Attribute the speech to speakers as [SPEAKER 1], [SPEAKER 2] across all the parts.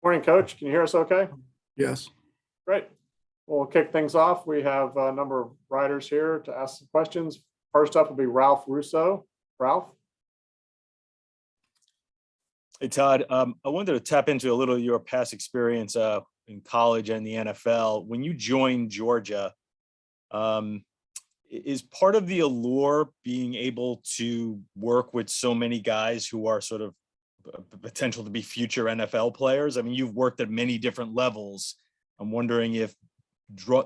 [SPEAKER 1] Morning, Coach. Can you hear us okay?
[SPEAKER 2] Yes.
[SPEAKER 1] Great. We'll kick things off. We have a number of writers here to ask some questions. First up will be Ralph Russo. Ralph?
[SPEAKER 3] Hey, Todd. I wanted to tap into a little of your past experience in college and the NFL. When you joined Georgia, is part of the allure being able to work with so many guys who are sort of potential to be future NFL players? I mean, you've worked at many different levels. I'm wondering if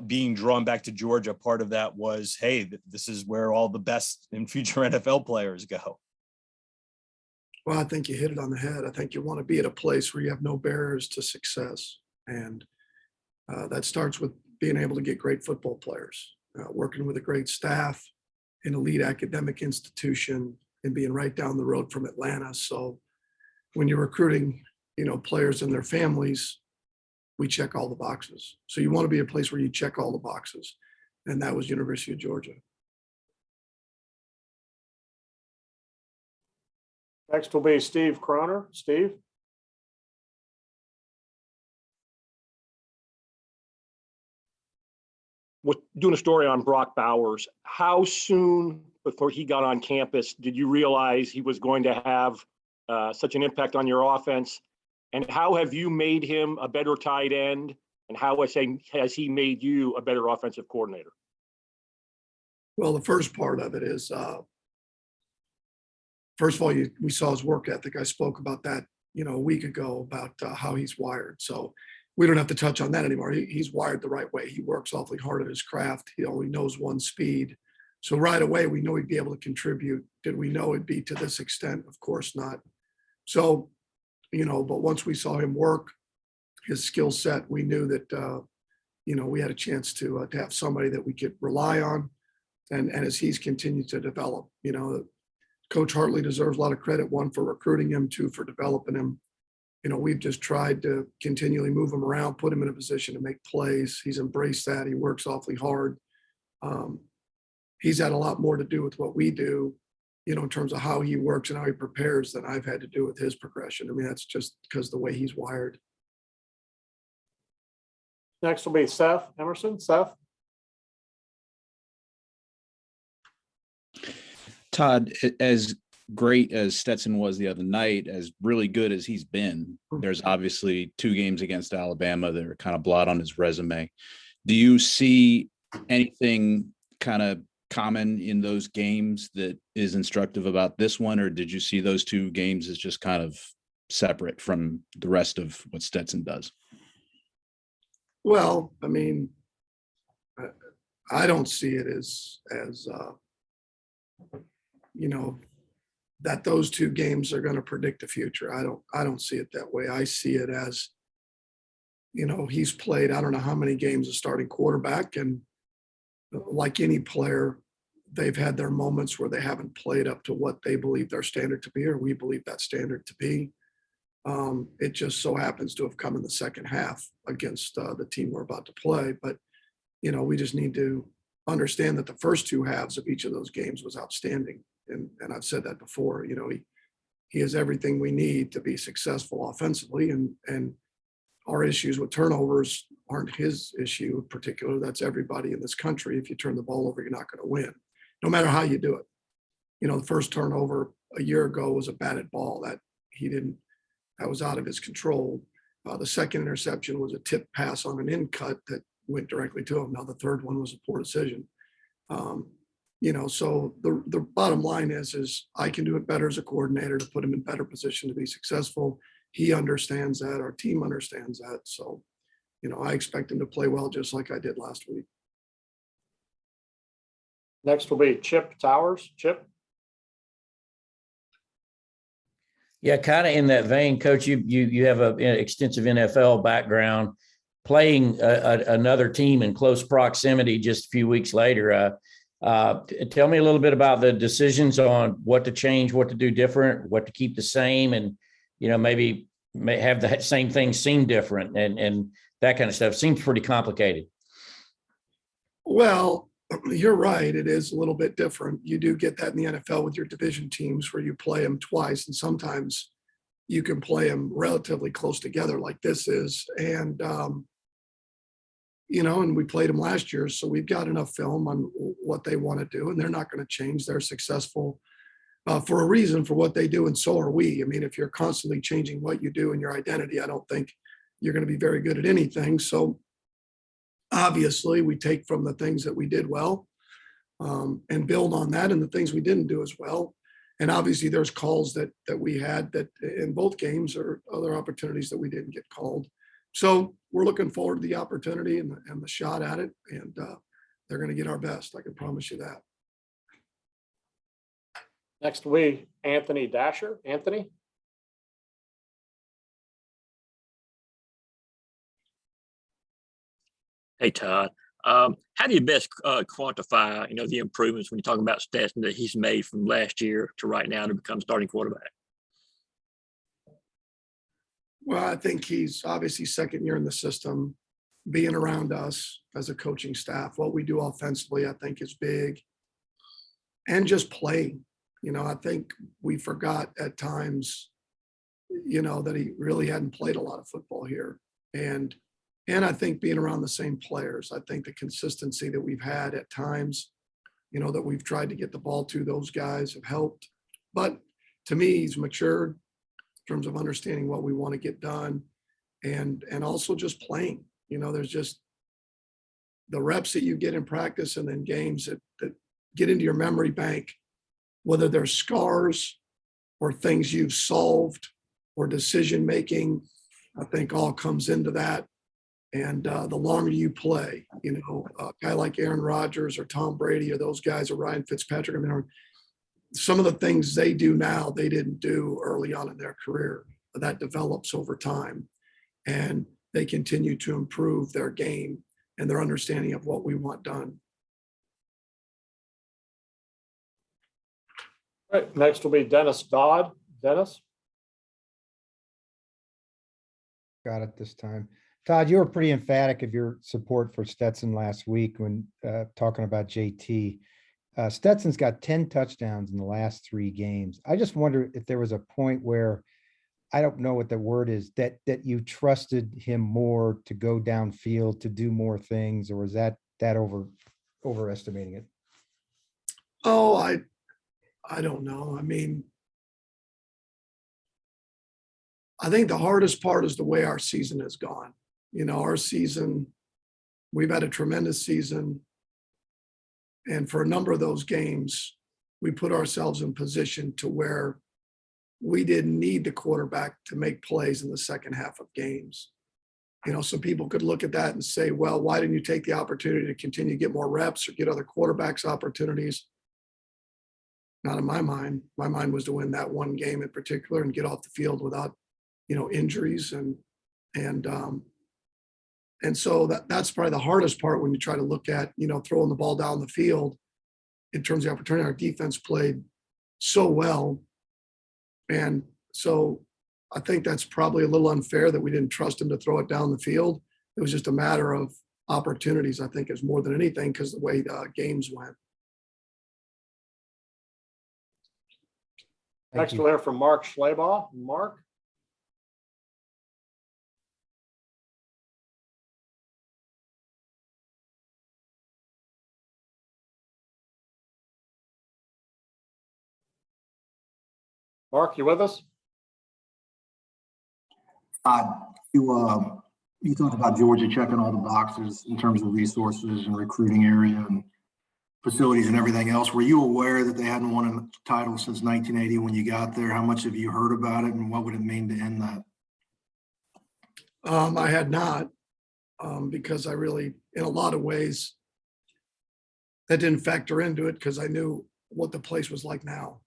[SPEAKER 3] being drawn back to Georgia, part of that was, hey, this is where all the best and future NFL players go.
[SPEAKER 2] Well, I think you hit it on the head. I think you want to be at a place where you have no barriers to success. And that starts with being able to get great football players, working with a great staff, an elite academic institution, and being right down the road from Atlanta. So when you're recruiting, players and their families, we check all the boxes. So you want to be a place where you check all the boxes. And that was University of Georgia.
[SPEAKER 1] Next will be Steve Croner. Steve?
[SPEAKER 4] Doing a story on Brock Bowers. How soon before he got on campus did you realize he was going to have such an impact on your offense? And how have you made him a better tight end? And how has he made you a better offensive coordinator?
[SPEAKER 2] Well, the first part of it is, first of all, we saw his work ethic. I spoke about that, a week ago about how he's wired. So we don't have to touch on that anymore. He's wired the right way. He works awfully hard at his craft. He only knows one speed. So right away, we know he'd be able to contribute. Did we know it'd be to this extent? Of course not. So, but once we saw him work, his skill set, we knew that, we had a chance to have somebody that we could rely on. And as he's continued to develop, Coach Hartley deserves a lot of credit, one, for recruiting him, two, for developing him. We've just tried to continually move him around, put him in a position to make plays. He's embraced that. He works awfully hard. He's had a lot more to do with what we do, in terms of how he works and how he prepares than I've had to do with his progression. I mean, that's just because the way he's wired.
[SPEAKER 1] Next will be Seth Emerson. Seth?
[SPEAKER 5] Todd, as great as Stetson was the other night, as really good as he's been, there's obviously 2 games against Alabama that are kind of blot on his resume. Do you see anything kind of common in those games that is instructive about this one, or did you see those 2 games as just kind of separate from the rest of what Stetson does?
[SPEAKER 2] Well, I mean, I don't see it as that those 2 games are going to predict the future. I don't see it that way. I see it as, he's played, I don't know how many games as starting quarterback, and like any player, they've had their moments where they haven't played up to what they believe their standard to be, or we believe that standard to be. It just so happens to have come in the second half against the team we're about to play. But, we just need to understand that the first 2 halves of each of those games was outstanding. And I've said that before, he has everything we need to be successful offensively. And our issues with turnovers aren't his issue in particular. That's everybody in this country. If you turn the ball over, you're not going to win, no matter how you do it. The first turnover a year ago was a batted ball that was out of his control. The second interception was a tip pass on an in cut that went directly to him. Now the third one was a poor decision. So the bottom line is I can do it better as a coordinator to put him in better position to be successful. He understands that. Our team understands that. So, I expect him to play well, just like I did last week.
[SPEAKER 1] Next will be Chip Towers. Chip?
[SPEAKER 6] Yeah, kind of in that vein, Coach, you have an extensive NFL background, playing another team in close proximity just a few weeks later. Tell me a little bit about the decisions on what to change, what to do different, what to keep the same, and maybe have the same things seem different and that kind of stuff. Seems pretty complicated.
[SPEAKER 2] Well, you're right. It is a little bit different. You do get that in the NFL with your division teams where you play them twice, and sometimes you can play them relatively close together like this is. And, and we played them last year. So we've got enough film on what they want to do, and they're not going to change. They're successful for a reason for what they do. And so are we. I mean, if you're constantly changing what you do and your identity, I don't think you're going to be very good at anything. So obviously we take from the things that we did well and build on that, and the things we didn't do as well. And obviously there's calls that we had that in both games, or other opportunities that we didn't get called. So we're looking forward to the opportunity and the shot at it. And they're going to get our best. I can promise you that.
[SPEAKER 1] Next we Anthony Dasher. Anthony.
[SPEAKER 7] Hey, Todd. How do you best quantify, the improvements when you talk about Stetson that he's made from last year to right now to become starting quarterback?
[SPEAKER 2] Well, I think he's obviously second year in the system, being around us as a coaching staff. What we do offensively, I think, is big. And just playing. I think we forgot at times, that he really hadn't played a lot of football here. And I think being around the same players, I think the consistency that we've had at times, that we've tried to get the ball to those guys have helped. But to me, he's matured in terms of understanding what we want to get done, and also just playing. There's just the reps that you get in practice and then games that get into your memory bank, whether they're scars or things you've solved or decision making, I think all comes into that. And the longer you play, a guy like Aaron Rodgers or Tom Brady or those guys, or Ryan Fitzpatrick, I mean, some of the things they do now, they didn't do early on in their career. That develops over time, and they continue to improve their game and their understanding of what we want done.
[SPEAKER 1] All right. Next will be Dennis Dodd. Dennis.
[SPEAKER 8] Got it this time. Todd, you were pretty emphatic of your support for Stetson last week when talking about JT. Stetson's got 10 touchdowns in the last 3 games. I just wonder if there was a point where, I don't know what the word is, that you trusted him more to go downfield, to do more things, or is that overestimating it?
[SPEAKER 2] Oh, I don't know. I mean, I think the hardest part is the way our season has gone. Our season, we've had a tremendous season. And for a number of those games, we put ourselves in position to where we didn't need the quarterback to make plays in the second half of games. Some people could look at that and say, well, why didn't you take the opportunity to continue to get more reps or get other quarterbacks opportunities? Not in my mind. My mind was to win that one game in particular and get off the field without, injuries. And so that's probably the hardest part when you try to look at, throwing the ball down the field in terms of the opportunity. Our defense played so well. And so I think that's probably a little unfair that we didn't trust him to throw it down the field. It was just a matter of opportunities, I think, is more than anything, because the way the games went.
[SPEAKER 1] Next we'll hear from Mark Schleybaugh. Mark. Mark, you with us?
[SPEAKER 9] You talked about Georgia checking all the boxes in terms of resources and recruiting area and facilities and everything else. Were you aware that they hadn't won a title since 1980 when you got there? How much have you heard about it, and what would it mean to end that?
[SPEAKER 2] I had not, because I really, in a lot of ways, that didn't factor into it, because I knew what the place was like now,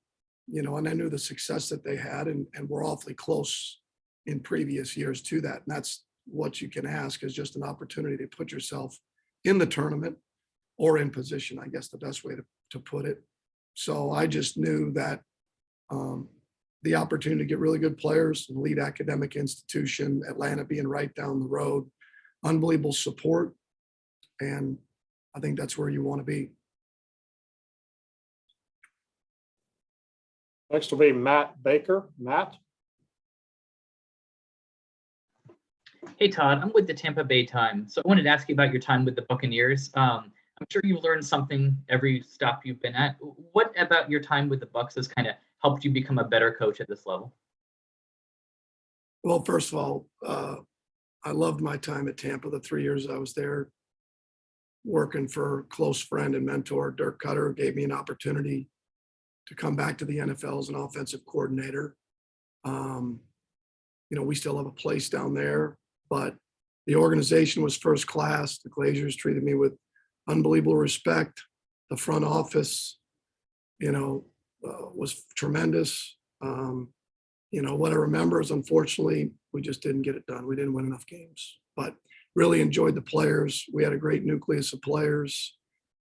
[SPEAKER 2] and I knew the success that they had, and we're awfully close in previous years to that. And that's what you can ask, is just an opportunity to put yourself in the tournament or in position, I guess the best way to put it. So I just knew that the opportunity to get really good players, lead academic institution, Atlanta being right down the road, unbelievable support. And I think that's where you want to be.
[SPEAKER 1] Next will be Matt Baker. Matt.
[SPEAKER 10] Hey, Todd, I'm with the Tampa Bay Times. So I wanted to ask you about your time with the Buccaneers. I'm sure you've learned something every stop you've been at. What about your time with the Bucs has kind of helped you become a better coach at this level?
[SPEAKER 2] Well, first of all, I loved my time at Tampa, the 3 years I was there, working for a close friend and mentor, Dirk Cutter, who gave me an opportunity to come back to the NFL as an offensive coordinator. We still have a place down there, but the organization was first class. The Glazers treated me with unbelievable respect. The front office, was tremendous. What I remember is, unfortunately, we just didn't get it done. We didn't win enough games, but really enjoyed the players. We had a great nucleus of players.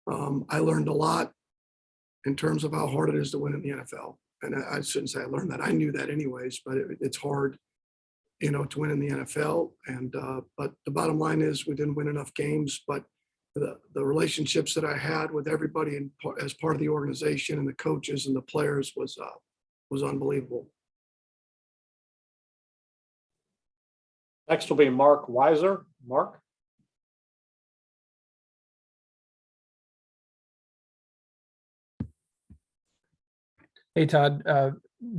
[SPEAKER 2] I learned a lot in terms of how hard it is to win in the NFL. And I shouldn't say I learned that. I knew that anyways, but it's hard, to win in the NFL. And but the bottom line is we didn't win enough games, but the relationships that I had with everybody as part of the organization and the coaches and the players was unbelievable.
[SPEAKER 1] Next will be Mark Weiser. Mark?
[SPEAKER 11] Hey, Todd,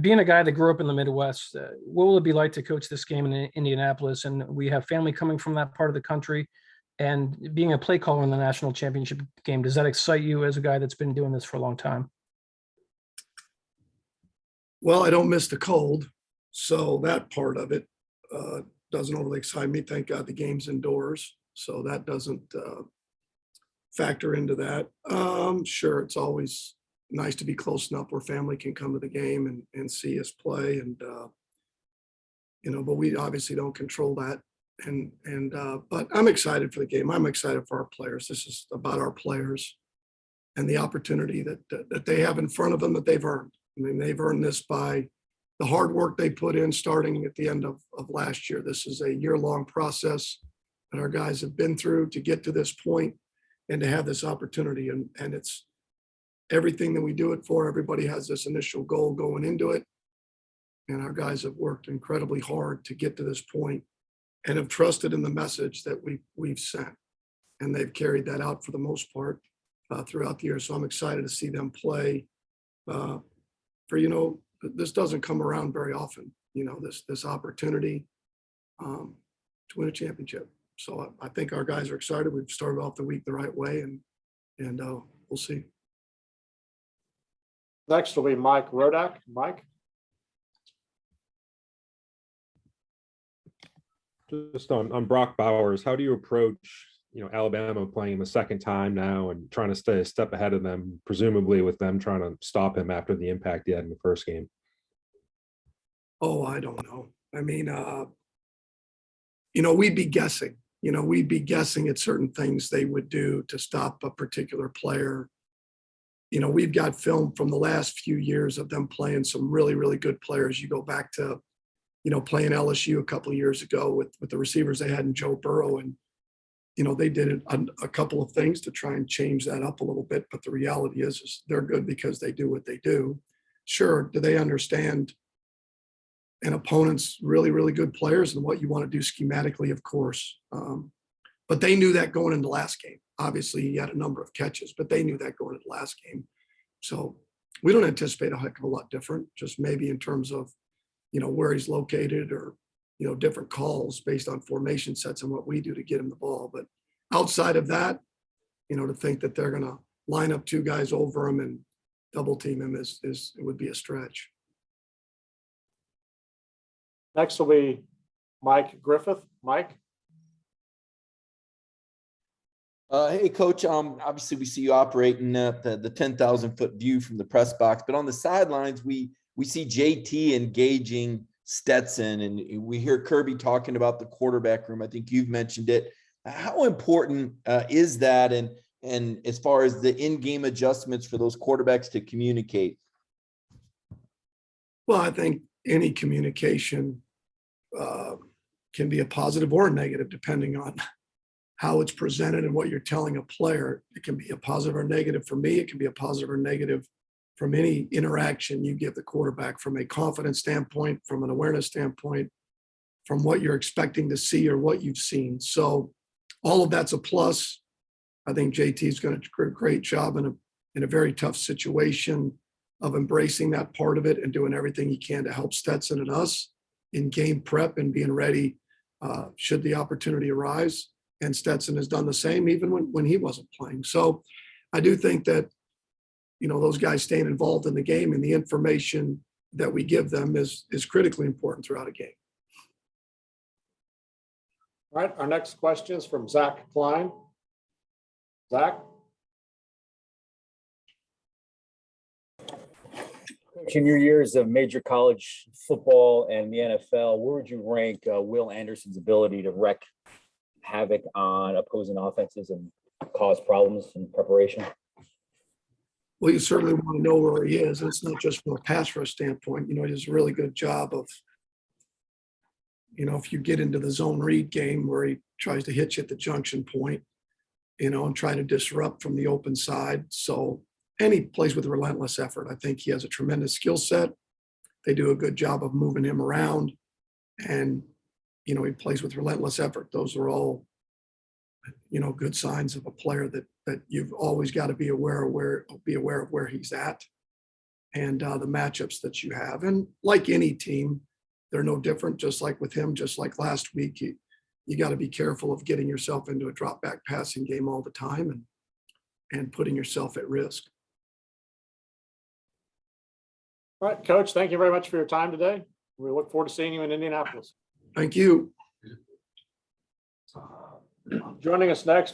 [SPEAKER 11] being a guy that grew up in the Midwest, what will it be like to coach this game in Indianapolis? And we have family coming from that part of the country, and being a play caller in the national championship game, does that excite you as a guy that's been doing this for a long time?
[SPEAKER 2] Well, I don't miss the cold, so that part of it doesn't overly excite me. Thank God the game's indoors, so that doesn't factor into that. Sure, it's always nice to be close enough where family can come to the game and see us play, and but we obviously don't control that. But I'm excited for the game. I'm excited for our players. This is about our players and the opportunity that they have in front of them that they've earned. I mean, they've earned this by the hard work they put in starting at the end of last year. This is a year-long process that our guys have been through to get to this point and to have this opportunity. And it's everything that we do it for. Everybody has this initial goal going into it. And our guys have worked incredibly hard to get to this point and have trusted in the message that we've sent. And they've carried that out for the most part throughout the year. So I'm excited to see them play this doesn't come around very often, this opportunity to win a championship. So I think our guys are excited. We've started off the week the right way, and we'll see.
[SPEAKER 1] Next will be Mike Rodak. Mike?
[SPEAKER 12] Just on Brock Bowers, how do you approach, Alabama playing the second time now and trying to stay a step ahead of them, presumably with them trying to stop him after the impact he had in the first game?
[SPEAKER 2] Oh, I don't know. I mean, we'd be guessing. We'd be guessing at certain things they would do to stop a particular player. We've got film from the last few years of them playing some really, really good players. You go back to, playing LSU a couple of years ago with the receivers they had in Joe Burrow, and they did a couple of things to try and change that up a little bit. But the reality is they're good because they do what they do. Sure, do they understand an opponent's really, really good players and what you want to do schematically? Of course. But they knew that going into last game. Obviously, he had a number of catches, but they knew that going into last game. So we don't anticipate a heck of a lot different, just maybe in terms of, where he's located or, different calls based on formation sets and what we do to get him the ball. But outside of that, to think that they're going to line up two guys over him and double team him it would be a stretch.
[SPEAKER 1] Next will be Mike Griffith. Mike?
[SPEAKER 13] Hey, Coach. Obviously, we see you operating at the 10,000-foot view from the press box, but on the sidelines, we see JT engaging Stetson, and we hear Kirby talking about the quarterback room. I think you've mentioned it. How important is that, and as far as the in-game adjustments for those quarterbacks to communicate?
[SPEAKER 2] Well, I think any communication can be a positive or a negative, depending on how it's presented and what you're telling a player. It can be a positive or negative for me. It can be a positive or negative from any interaction you give the quarterback, from a confidence standpoint, from an awareness standpoint, from what you're expecting to see or what you've seen. So all of that's a plus. I think JT is going to do a great job in a very tough situation of embracing that part of it and doing everything he can to help Stetson and us in game prep and being ready should the opportunity arise. And Stetson has done the same even when he wasn't playing. So I do think that, those guys staying involved in the game and the information that we give them is critically important throughout a game.
[SPEAKER 1] All right, our next question is from Zach Klein. Zach?
[SPEAKER 14] In your years of major college football and the NFL, where would you rank Will Anderson's ability to wreak havoc on opposing offenses and cause problems in preparation?
[SPEAKER 2] Well, you certainly want to know where he is. And it's not just from a pass rush standpoint. He does a really good job of, if you get into the zone read game where he tries to hit you at the junction point, and try to disrupt from the open side. So, and he plays with relentless effort. I think he has a tremendous skill set. They do a good job of moving him around, and, he plays with relentless effort. Those are all, good signs of a player that you've always got to be aware of where he's at and the matchups that you have. And like any team, they're no different, just like with him, just like last week, you got to be careful of getting yourself into a drop back passing game all the time and putting yourself at risk.
[SPEAKER 1] All right, Coach, thank you very much for your time today. We look forward to seeing you in Indianapolis.
[SPEAKER 2] Thank you.
[SPEAKER 1] Joining us next